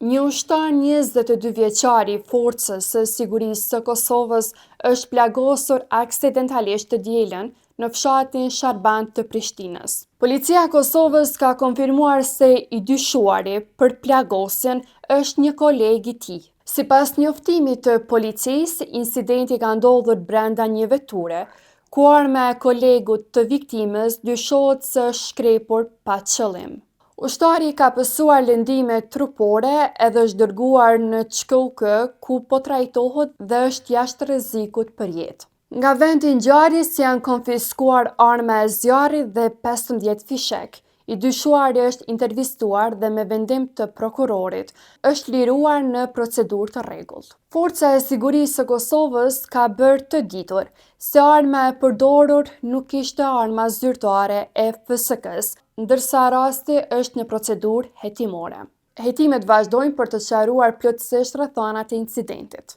Një ushtar 22 vjeçar i Forcës së Sigurisë së Kosovës është plagosur aksidentalisht të dielën në fshatin Sharband të Prishtinës. Policia e Kosovës ka konfirmuar se i dyshuari për plagosjen është një koleg i tij. Sipas njoftimit të policisë, incidenti ka ndodhur brenda një veture, ku arma e kolegut të viktimës dyshohet se është shkrepur pa qëllim. Ushtari ka pësuar lëndime trupore edhe është dërguar në QK ku po trajtohet dhe është jashtë rrezikut për jetë. Nga vendi i ngjarjes janë konfiskuar arma e zjarrit dhe 15 fishek. I dyshuari është intervistuar dhe me vendim të prokurorit është liruar në procedurë të rregullt. Forca e Sigurisë së Kosovës ka bërë të ditur se arma e përdorur nuk ishte arma zyrtare e FSK-s, ndërsa rasti është në procedurë hetimore. Hetimet vazhdojnë për të sqaruar plotësisht rrethonat e incidentit.